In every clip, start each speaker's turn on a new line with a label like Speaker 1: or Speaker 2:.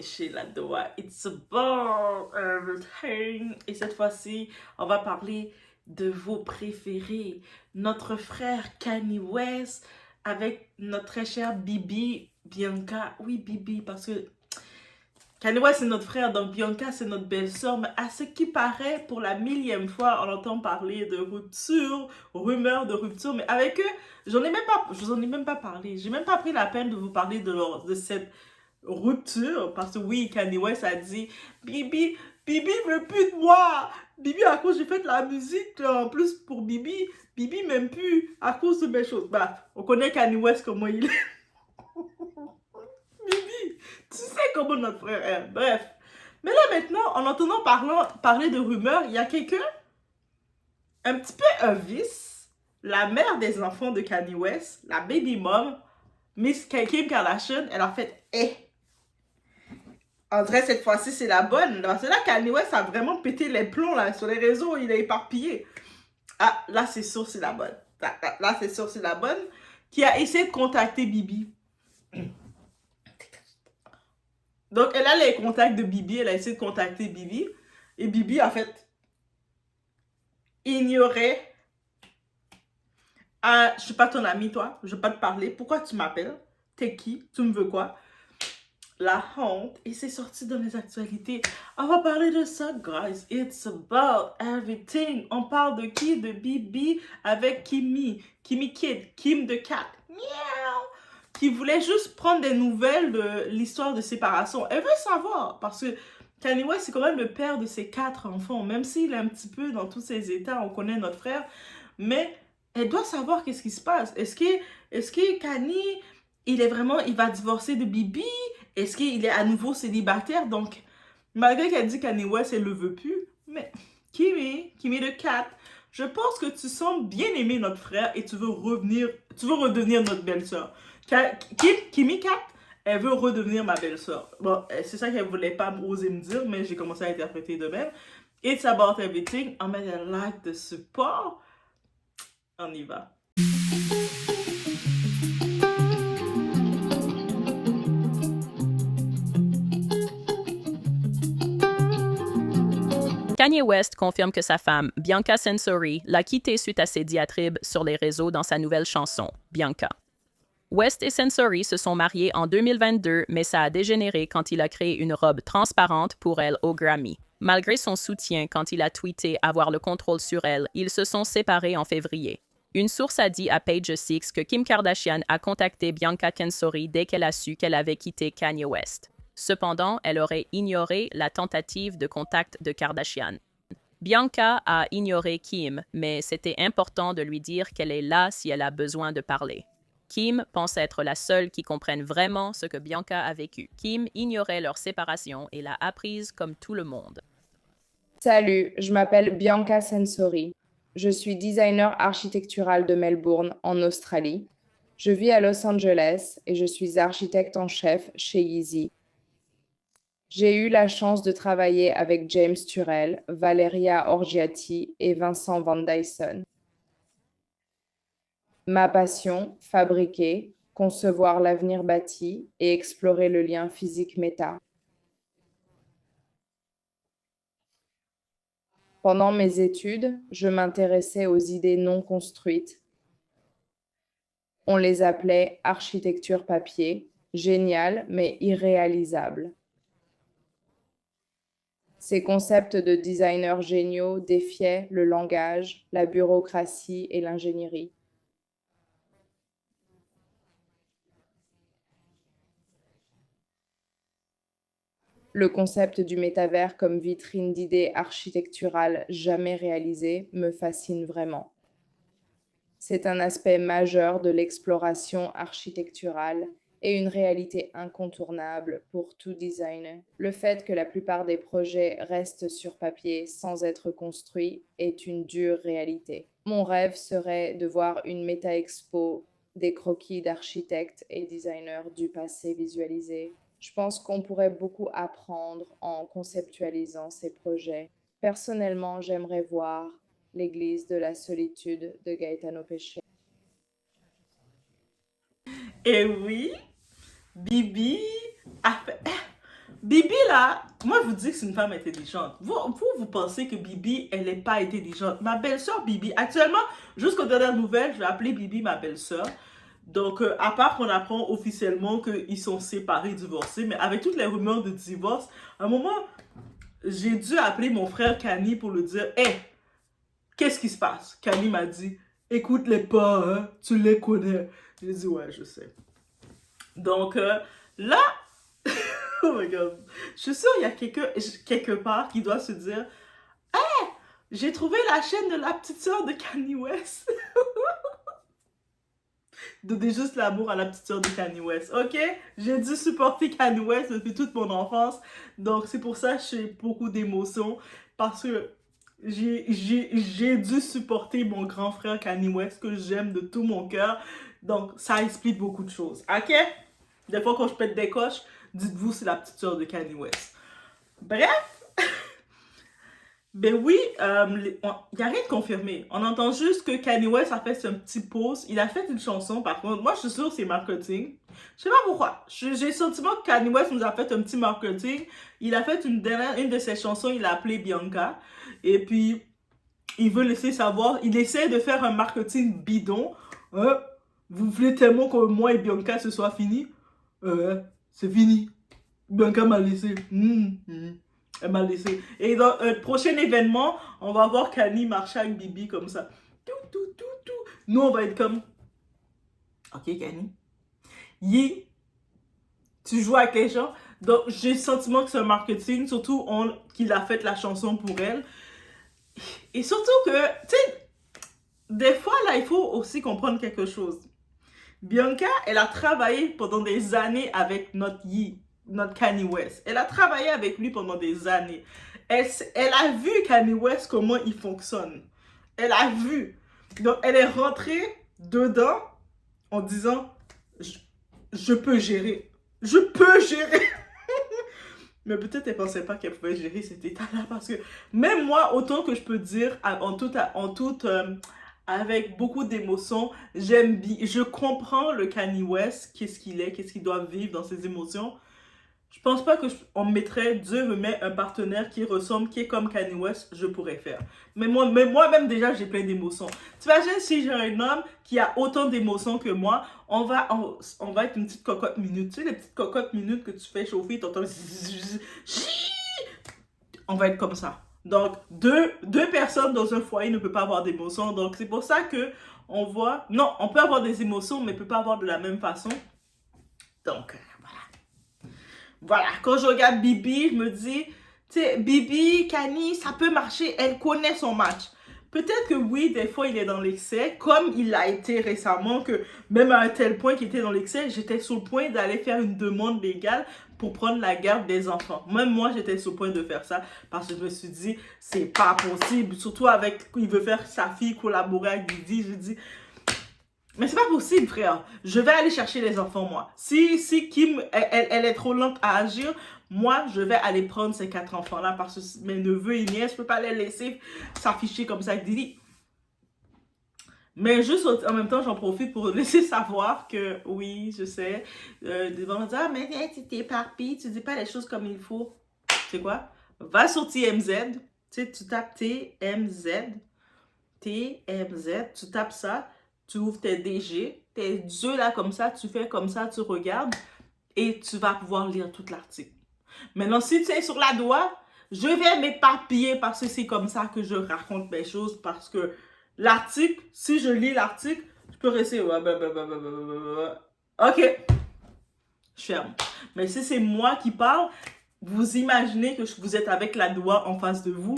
Speaker 1: chez la Doha. It's about everything. Et cette fois-ci, on va parler de vos préférés. Notre frère Kanye West avec notre très cher Bibi Bianca. Oui, Bibi, parce que Kanye West c'est notre frère, donc Bianca c'est notre belle-sœur. Mais à ce qui paraît, pour la millième fois, on entend parler de rupture, rumeurs de rupture. Mais avec eux, je vous en ai même pas parlé. J'ai même pas pris la peine de vous parler de cette rupture. Parce que oui, Kanye West a dit Bibi, Bibi veut plus de moi. Bibi, à cause j'ai fait de la musique, en plus pour Bibi, Bibi m'aime plus à cause de mes choses. Bah, on connaît Kanye West comment il est. Bibi, tu sais comment notre frère est. Bref. Mais là maintenant, en entendant parler de rumeurs, il y a quelqu'un, un petit peu vice, la mère des enfants de Kanye West, la baby mom, Miss Kim Kardashian, elle a fait en vrai, cette fois-ci, c'est la bonne. Parce que là, Kanye West a vraiment pété les plombs là, sur les réseaux, il a éparpillé. Ah, là, c'est sûr, c'est la bonne. Là, c'est sûr, c'est la bonne. Qui a essayé de contacter Bibi. Donc, elle a les contacts de Bibi, elle a essayé de contacter Bibi. Et Bibi, en fait, ignorait. Ah, je suis pas ton ami, toi. Je veux pas te parler. Pourquoi tu m'appelles? T'es qui? Tu me veux quoi? La honte. Et c'est sorti dans les actualités. On va parler de ça, guys. It's about everything. On parle de qui? De Bibi avec Kimi. Kimi Kid. Kim de Cat. Miaou. Qui voulait juste prendre des nouvelles de l'histoire de séparation. Elle veut savoir. Parce que Kanye West, c'est quand même le père de ses 4 enfants. Même s'il est un petit peu dans tous ses états, on connaît notre frère. Mais elle doit savoir qu'est-ce qui se passe. Est-ce que Kanye, il va divorcer de Bibi? Est-ce qu'il est à nouveau célibataire? Donc, malgré qu'elle dit Kanye West, elle le veut plus, mais Kimi de Cat, je pense que tu sembles bien aimer notre frère et tu veux redevenir notre belle-sœur. Kimi Cat, elle veut redevenir ma belle-sœur. Bon, c'est ça qu'elle voulait pas oser me dire, mais j'ai commencé à interpréter de même. It's about everything. On met un like de support. On y va.
Speaker 2: Kanye West confirme que sa femme, Bianca Censori, l'a quitté suite à ses diatribes sur les réseaux dans sa nouvelle chanson, Bianca. West et Censori se sont mariés en 2022, mais ça a dégénéré quand il a créé une robe transparente pour elle au Grammy. Malgré son soutien quand il a tweeté avoir le contrôle sur elle, ils se sont séparés en février. Une source a dit à Page Six que Kim Kardashian a contacté Bianca Censori dès qu'elle a su qu'elle avait quitté Kanye West. Cependant, elle aurait ignoré la tentative de contact de Kardashian. Bianca a ignoré Kim, mais c'était important de lui dire qu'elle est là si elle a besoin de parler. Kim pense être la seule qui comprenne vraiment ce que Bianca a vécu. Kim ignorait leur séparation et l'a apprise comme tout le monde.
Speaker 3: Salut, je m'appelle Bianca Censori. Je suis designer architectural de Melbourne, en Australie. Je vis à Los Angeles et je suis architecte en chef chez Yeezy. J'ai eu la chance de travailler avec James Turrell, Valeria Orgiati et Vincent Van Dyson. Ma passion, fabriquer, concevoir l'avenir bâti et explorer le lien physique-méta. Pendant mes études, je m'intéressais aux idées non construites. On les appelait architecture papier, génial mais irréalisable. Ces concepts de designers géniaux défiaient le langage, la bureaucratie et l'ingénierie. Le concept du métavers comme vitrine d'idées architecturales jamais réalisées me fascine vraiment. C'est un aspect majeur de l'exploration architecturale et une réalité incontournable pour tout designer. Le fait que la plupart des projets restent sur papier sans être construits est une dure réalité. Mon rêve serait de voir une méta-expo des croquis d'architectes et designers du passé visualisés. Je pense qu'on pourrait beaucoup apprendre en conceptualisant ces projets. Personnellement, j'aimerais voir l'église de la solitude de Gaetano Pesce.
Speaker 1: Et oui, Bibi a fait... Bibi, là, moi, je vous dis que c'est une femme intelligente. Vous pensez que Bibi, elle n'est pas intelligente. Ma belle-sœur Bibi, actuellement, jusqu'aux dernières nouvelles, je vais appeler Bibi ma belle-sœur. Donc, à part qu'on apprend officiellement qu'ils sont séparés, divorcés, mais avec toutes les rumeurs de divorce, à un moment, j'ai dû appeler mon frère Kani pour lui dire, « Hey, qu'est-ce qui se passe? » Kani m'a dit, « Écoute-les pas, hein, tu les connais. » J'ai dit, « Ouais, je sais. » Donc, là, oh my god, je suis sûre qu'il y a quelque part qui doit se dire, « Hey, j'ai trouvé la chaîne de la petite sœur de Kanye West. » Donner juste l'amour à la petite sœur de Kanye West, ok? J'ai dû supporter Kanye West depuis toute mon enfance, donc c'est pour ça que j'ai beaucoup d'émotions, parce que j'ai dû supporter mon grand frère Kanye West, que j'aime de tout mon cœur, donc ça explique beaucoup de choses, ok? Des fois quand je pète des coches, dites-vous c'est la petite sœur de Kanye West. Bref, ben oui, il n'y a rien de confirmé. On entend juste que Kanye West a fait un petit pause. Il a fait une chanson, par contre. Moi, je suis sûre que c'est marketing. Je sais pas pourquoi. J'ai le sentiment que Kanye West nous a fait un petit marketing. Il a fait une de ses chansons, il l'a appelée Bianca. Et puis, il veut laisser savoir, il essaie de faire un marketing bidon. Vous voulez tellement que moi et Bianca, ce soit fini? C'est fini. Bianca m'a laissé. Elle m'a laissé. Et dans un prochain événement, on va voir Kanye marcher avec Bibi comme ça. Tout, tout, tout, tout. Nous, on va être comme... Ok, Kanye. Tu joues avec les gens. Donc, j'ai le sentiment que c'est un marketing. Surtout qu'il a fait la chanson pour elle. Et surtout que, tu sais, des fois, là, il faut aussi comprendre quelque chose. Bianca, elle a travaillé pendant des années avec notre Kanye West. Elle a travaillé avec lui pendant des années. Elle a vu Kanye West, comment il fonctionne. Elle a vu. Donc, elle est rentrée dedans en disant, je peux gérer. Je peux gérer. Mais peut-être elle pensait pas qu'elle pouvait gérer cet état-là, parce que même moi, autant que je peux dire, avec beaucoup d'émotions, je comprends le Kanye West, qu'est-ce qu'il doit vivre dans ses émotions. Je pense pas que on mettrait, Dieu me met un partenaire qui est comme Kanye West, je pourrais faire. Mais moi-même déjà, j'ai plein d'émotions. T'imagines si j'ai un homme qui a autant d'émotions que moi, on va être une petite cocotte minute. Tu sais, les petites cocottes minutes que tu fais chauffer, t'entends... On va être comme ça. Donc, deux personnes dans un foyer ne peuvent pas avoir d'émotions. Donc, c'est pour ça que on voit... Non, on peut avoir des émotions, mais on ne peut pas avoir de la même façon. Donc... Voilà, quand je regarde Bibi, je me dis, tu sais, Bibi, Kanye, ça peut marcher, elle connaît son match. Peut-être que oui, des fois, il est dans l'excès, comme il l'a été récemment, que même à un tel point qu'il était dans l'excès, j'étais sur le point d'aller faire une demande légale pour prendre la garde des enfants. Même moi, j'étais sur le point de faire ça, parce que je me suis dit, c'est pas possible, surtout il veut faire sa fille collaborer avec Didi, je dis... Mais c'est pas possible, frère. Je vais aller chercher les enfants, moi. Si Kim, elle est trop lente à agir, moi, je vais aller prendre ces 4 enfants-là parce que mes neveux et nièces, je peux pas les laisser s'afficher comme ça avec Didi. Mais juste en même temps, j'en profite pour laisser savoir que, oui, je sais, des gens vont dire, ah, mais tu t'éparpilles, tu dis pas les choses comme il faut. Tu sais quoi? Va sur TMZ, tu sais, tu tapes TMZ, tu tapes ça, tu ouvres tes DG, tes yeux là comme ça, tu fais comme ça, tu regardes et tu vas pouvoir lire tout l'article. Maintenant, si tu es sur la doigt, je vais m'éparpiller parce que c'est comme ça que je raconte mes choses, parce que l'article, si je lis l'article, je peux rester... Ok, je ferme. Mais si c'est moi qui parle, vous imaginez que vous êtes avec la doigt en face de vous,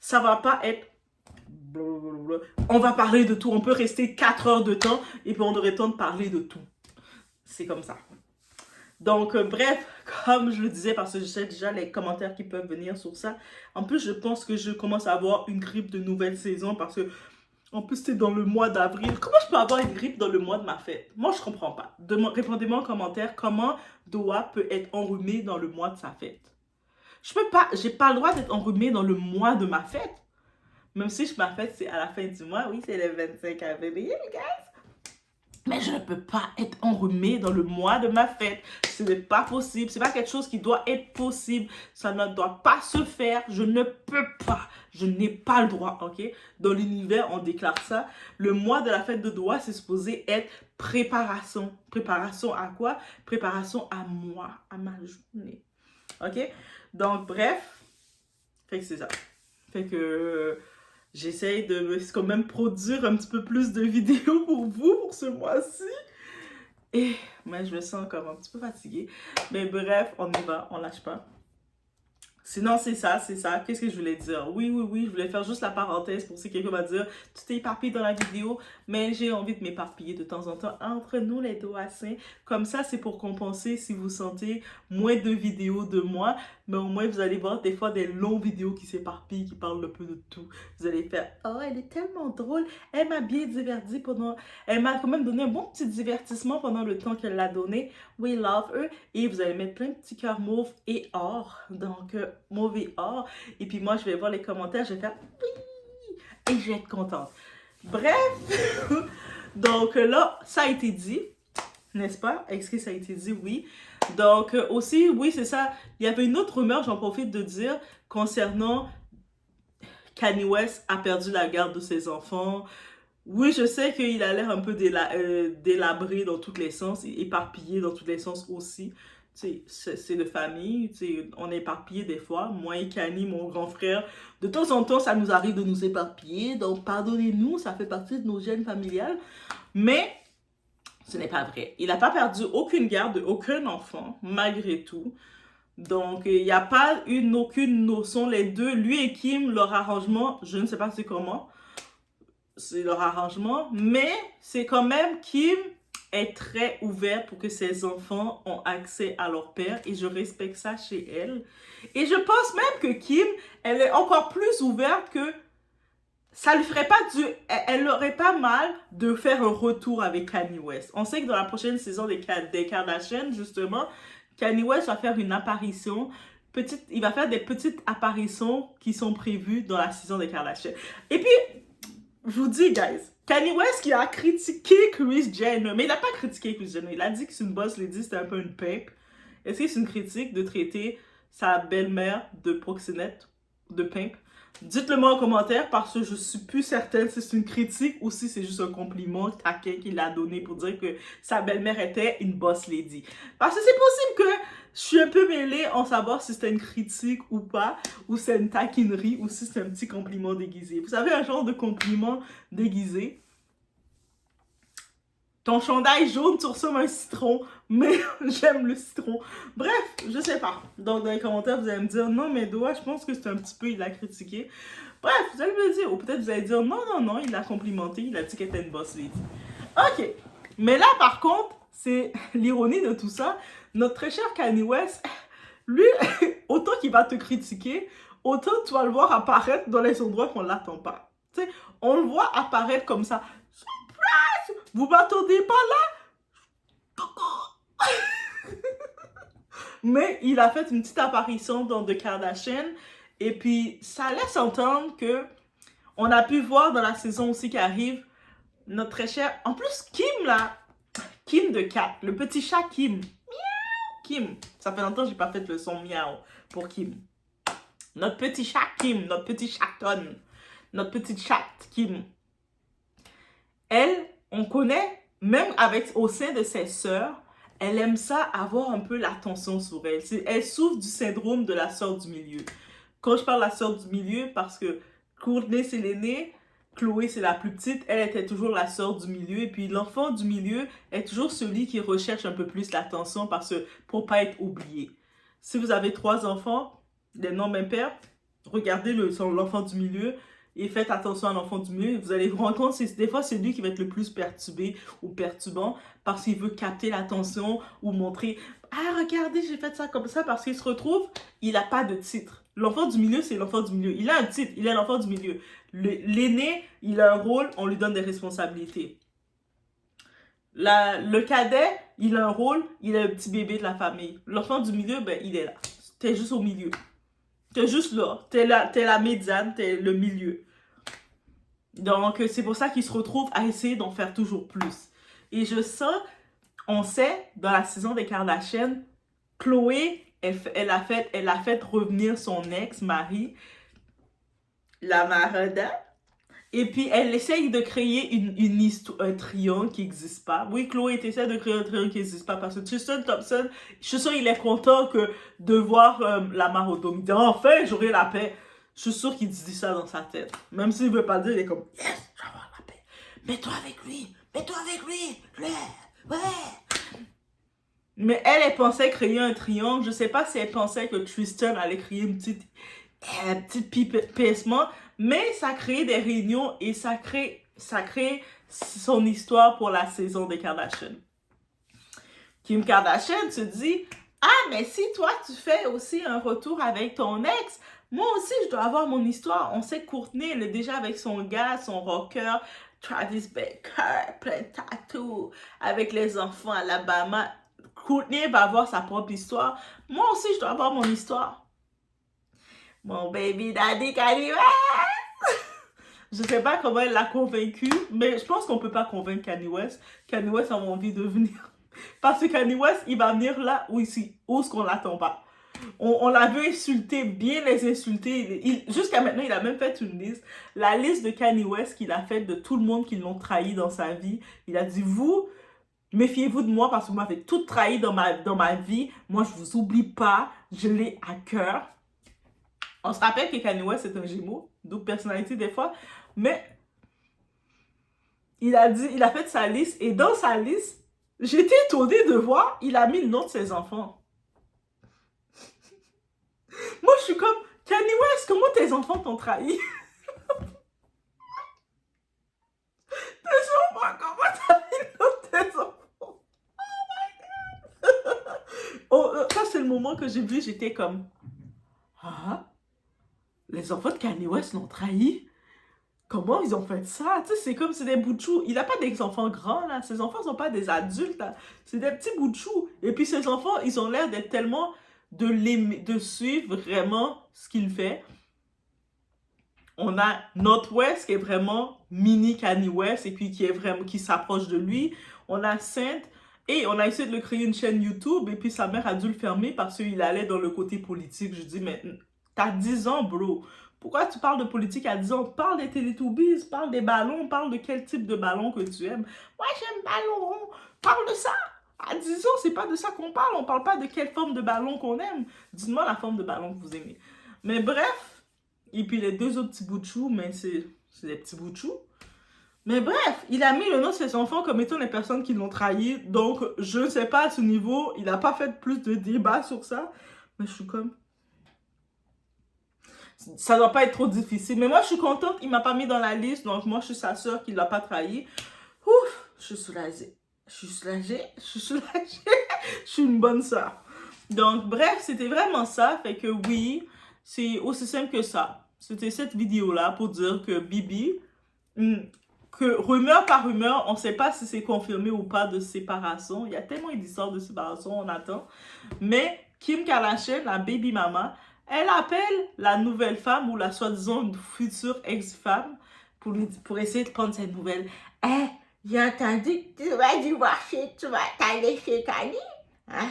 Speaker 1: ça va pas être... On va parler de tout. On peut rester 4 heures de temps et puis on aurait le temps de parler de tout. C'est comme ça. Donc, bref, comme je le disais, parce que je sais déjà les commentaires qui peuvent venir sur ça. En plus, je pense que je commence à avoir une grippe de nouvelle saison parce que, en plus, c'est dans le mois d'avril. Comment je peux avoir une grippe dans le mois de ma fête? Moi, je comprends pas. Répondez-moi en commentaire comment Doa peut être enrhumée dans le mois de sa fête. J'ai pas le droit d'être enrhumée dans le mois de ma fête. Même si ma fête, c'est à la fin du mois. Oui, c'est le 25 avril, guys. Mais je ne peux pas être enrhumée dans le mois de ma fête. Ce n'est pas possible. C'est pas quelque chose qui doit être possible. Ça ne doit pas se faire. Je ne peux pas. Je n'ai pas le droit, ok? Dans l'univers, on déclare ça. Le mois de la fête de Doha, c'est supposé être préparation. Préparation à quoi? Préparation à moi, à ma journée. Ok? Donc, bref. Fait que c'est ça. Fait que... j'essaye de quand même produire un petit peu plus de vidéos pour vous pour ce mois-ci. Et moi, je me sens comme un petit peu fatiguée. Mais bref, on y va, on lâche pas. Sinon, c'est ça, c'est ça. Qu'est-ce que je voulais dire? Oui, je voulais faire juste la parenthèse pour si quelqu'un va dire « Tu t'es éparpillé dans la vidéo », mais j'ai envie de m'éparpiller de temps en temps entre nous les Dohassins. Comme ça, c'est pour compenser si vous sentez moins de vidéos de moi, mais au moins vous allez voir des fois des longues vidéos qui s'éparpillent, qui parlent un peu de tout. Vous allez faire « Oh, elle est tellement drôle, elle m'a bien diverti pendant... Elle m'a quand même donné un bon petit divertissement pendant le temps qu'elle l'a donné. We love her. » Et vous allez mettre plein de petits cœurs mauves et or. Donc, mauve et or. Et puis moi, je vais voir les commentaires, je vais faire « Oui! » Et je vais être contente. Bref, donc là, ça a été dit, n'est-ce pas? Est-ce que ça a été dit? Oui. Donc aussi, oui, c'est ça. Il y avait une autre rumeur, j'en profite de dire, concernant Kanye West a perdu la garde de ses enfants. Oui, je sais qu'il a l'air un peu délabré dans tous les sens, éparpillé dans tous les sens aussi. C'est de famille, on est éparpillé des fois. Moi et Kanye, mon grand frère, de temps en temps, ça nous arrive de nous éparpiller. Donc, pardonnez-nous, ça fait partie de nos gènes familiales. Mais ce n'est pas vrai. Il n'a pas perdu aucune garde de aucun enfant, malgré tout. Donc, il n'y a pas aucune notion. Les deux, lui et Kim, leur arrangement, je ne sais pas c'est comment. C'est leur arrangement. Mais c'est quand même Kim est très ouverte pour que ses enfants ont accès à leur père. Et je respecte ça chez elle. Et je pense même que Kim, elle est encore plus ouverte que... ça lui ferait pas elle n'aurait pas mal de faire un retour avec Kanye West. On sait que dans la prochaine saison des Kardashian, justement, Kanye West va faire une apparition. Il va faire des petites apparitions qui sont prévues dans la saison des Kardashian. Et puis, je vous dis, guys, Kanye West qui a critiqué Kris Jenner, mais il n'a pas critiqué Kris Jenner. Il a dit que c'est une boss lady, c'était un peu une pimp. Est-ce que c'est une critique de traiter sa belle-mère de proxénète, de pimp? Dites-le moi en commentaire parce que je suis plus certaine si c'est une critique ou si c'est juste un compliment taquin qu'il a donné pour dire que sa belle-mère était une boss lady. Parce que c'est possible que je suis un peu mêlée en savoir si c'était une critique ou pas, ou c'est une taquinerie, ou si c'est un petit compliment déguisé. Vous savez, un genre de compliment déguisé. Ton chandail jaune, tu ressembles à un citron, mais j'aime le citron. Bref, je sais pas. Donc, dans les commentaires, vous allez me dire, non, mais Doha, je pense que c'est un petit peu, il l'a critiqué. Bref, vous allez me dire, ou peut-être vous allez dire, non, il l'a complimenté, il a dit qu'elle était une boss lady. Ok. Mais là, par contre, c'est l'ironie de tout ça. Notre très cher Kanye West, lui, autant qu'il va te critiquer, autant tu vas le voir apparaître dans les endroits qu'on l'attend pas. Tu sais, on le voit apparaître comme ça. Vous m'attendez pas là? Mais il a fait une petite apparition dans The Kardashian. Et puis, ça laisse entendre que on a pu voir dans la saison aussi qui arrive notre très cher... En plus, Kim là, Kim de Cat, le petit chat Kim. Miaou! Kim. Ça fait longtemps que j'ai pas fait le son miaou pour Kim. Notre petit chat Kim, notre petit chaton. Notre petite chatte Kim. Elle... on connaît, même au sein de ses sœurs, elle aime ça avoir un peu l'attention sur elle. Elle souffre du syndrome de la sœur du milieu. Quand je parle de la sœur du milieu, parce que Courtney c'est l'aînée, Chloé c'est la plus petite, elle était toujours la sœur du milieu. Et puis l'enfant du milieu est toujours celui qui recherche un peu plus l'attention pour pas être oublié. Si vous avez 3 enfants, des noms même père, regardez l'enfant du milieu. Et faites attention à l'enfant du milieu. Vous allez vous rendre compte, des fois, c'est lui qui va être le plus perturbé ou perturbant parce qu'il veut capter l'attention ou montrer « Ah, regardez, j'ai fait ça comme ça » parce qu'il se retrouve, il n'a pas de titre. L'enfant du milieu, c'est l'enfant du milieu. Il a un titre, il est l'enfant du milieu. L'aîné, il a un rôle, on lui donne des responsabilités. Le cadet, il a un rôle, il est le petit bébé de la famille. L'enfant du milieu, ben, il est là. T'es juste au milieu. T'es juste là. T'es la médiane, t'es le milieu. Donc, c'est pour ça qu'il se retrouve à essayer d'en faire toujours plus. Et je sens, on sait, dans la saison des Kardashians, Khloé, elle a fait revenir son ex-mari, la Marada. Et puis, elle essaye de créer une histoire, un triangle qui n'existe pas. Oui, Chloé essaie de créer un triangle qui n'existe pas parce que Tristan Thompson, je suis sûre qu'il est content de voir la Marodo. Il dit, enfin, j'aurai la paix. Je suis sûre qu'il dit ça dans sa tête. Même s'il ne veut pas dire, il est comme, yes, je vais avoir la paix. Mets-toi avec lui. Mets-toi avec lui. Ouais. Mais elle pensait créer un triangle. Je ne sais pas si elle pensait que Tristan allait créer une petite piècement. Mais ça crée des réunions et ça crée son histoire pour la saison des Kardashians. Kim Kardashian se dit, ah, mais si toi, tu fais aussi un retour avec ton ex, moi aussi, je dois avoir mon histoire. On sait que Courtney, elle est déjà avec son gars, son rocker, Travis Baker, plein de tatous, avec les enfants à Alabama. Courtney va avoir sa propre histoire. Moi aussi, je dois avoir mon histoire. Mon baby daddy Kanye West. Je sais pas comment elle l'a convaincu, mais je pense qu'on peut pas convaincre Kanye West. Kanye West a envie de venir. Parce que Kanye West, il va venir là où est-ce qu'on l'attend pas. On l'a vu insulter, bien les insulter. Jusqu'à maintenant, il a même fait une liste. La liste de Kanye West qu'il a faite de tout le monde qui l'ont trahi dans sa vie. Il a dit, vous, méfiez-vous de moi parce que vous m'avez tout trahi dans ma vie. Moi, je vous oublie pas. Je l'ai à cœur. On se rappelle que Kanye West est un Gémeaux, double personnalité des fois, mais il a fait sa liste et dans sa liste, j'étais étonnée de voir, il a mis le nom de ses enfants. Moi, je suis comme, Kanye West, comment tes enfants t'ont trahi? Tes enfants, comment t'as mis le nom de tes enfants? Oh my God! Oh, ça, c'est le moment que j'ai vu, j'étais comme, ah? Les enfants de Kanye West l'ont trahi? Comment ils ont fait ça? Tu sais, c'est comme, c'est des bouts de chou. Il n'a pas des enfants grands, là. Ses enfants ne sont pas des adultes, là. C'est des petits bouts de chou. Et puis, ses enfants, ils ont l'air d'être tellement de suivre vraiment ce qu'il fait. On a Northwest qui est vraiment mini Kanye West et puis qui s'approche de lui. On a Saint et on a essayé de le créer une chaîne YouTube et puis sa mère a dû le fermer parce qu'il allait dans le côté politique. Je dis, mais t'as 10 ans, bro. Pourquoi tu parles de politique à 10 ans? Parle des Teletubbies, parle des ballons, parle de quel type de ballon que tu aimes. Moi, j'aime ballon. Parle de ça. À 10 ans, c'est pas de ça qu'on parle. On parle pas de quelle forme de ballon qu'on aime. Dites-moi la forme de ballon que vous aimez. Mais bref, et puis les deux autres petits bouts de chou, mais c'est des petits bouts de chou. Mais bref, il a mis le nom de ses enfants comme étant les personnes qui l'ont trahi. Donc, je ne sais pas à ce niveau, il n'a pas fait plus de débats sur ça. Mais je suis comme... Ça doit pas être trop difficile. Mais moi, je suis contente qu'il m'a pas mis dans la liste. Donc, moi, je suis sa soeur qui l'a pas trahi. Ouf, je suis soulagée. Je suis soulagée. Je suis une bonne soeur. Donc, bref, c'était vraiment ça. Fait que oui, c'est aussi simple que ça. C'était cette vidéo-là pour dire que Bibi, que rumeur par rumeur, on sait pas si c'est confirmé ou pas de séparation. Il y a tellement d'histoires de séparation, on attend. Mais Kim Kardashian, la baby mama, elle appelle la nouvelle femme ou la soi-disant future ex-femme pour essayer de prendre cette nouvelle. Eh, j'ai entendu que tu vas divorcer, tu vas t'aller chez Kanye. Hein?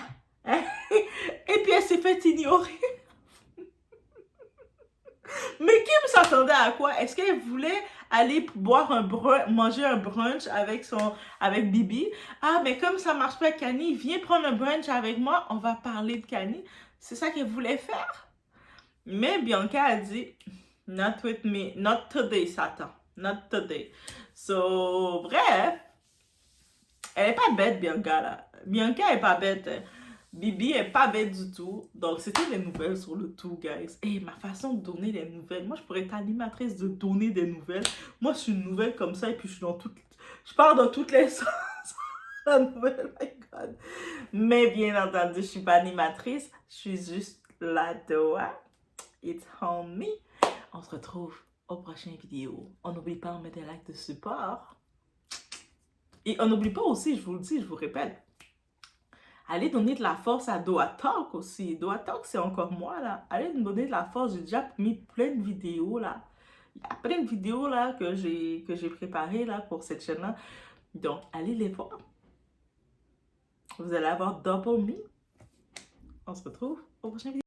Speaker 1: Et puis elle s'est fait ignorer. Mais Kim s'attendait à quoi? Est-ce qu'elle voulait aller manger un brunch avec Bibi? Ah, mais comme ça marche pas avec Kanye, viens prendre un brunch avec moi, on va parler de Kanye. C'est ça qu'elle voulait faire? Mais Bianca a dit, not with me, not today, Satan, not today. So, bref, elle est pas bête, Bianca, là. Bianca est pas bête. Hein. Bibi est pas bête du tout. Donc, c'était les nouvelles sur le tout, guys. Et ma façon de donner les nouvelles. Moi, je pourrais être animatrice de donner des nouvelles. Moi, je suis une nouvelle comme ça et puis je pars dans toutes les sens. La nouvelle, my God. Mais bien entendu, je suis pas animatrice. Je suis juste la doa. It's on me. On se retrouve aux prochaines vidéos. On n'oublie pas de mettre des likes de support. Et on n'oublie pas aussi, je vous le dis, je vous répète, allez donner de la force à Doa Talk aussi. Doa Talk, c'est encore moi, là. Allez nous donner de la force. J'ai déjà mis plein de vidéos, là. Il y a plein de vidéos, là, que j'ai préparées, là, pour cette chaîne-là. Donc, allez les voir. Vous allez avoir double me. On se retrouve au prochain vidéo.